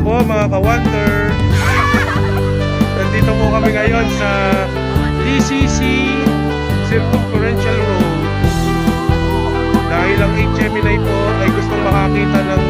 po mga ka-wonder. Nandito po kami ngayon sa DCC Circumferential Road. Dahil ang HMNI po ay gustong makakita ng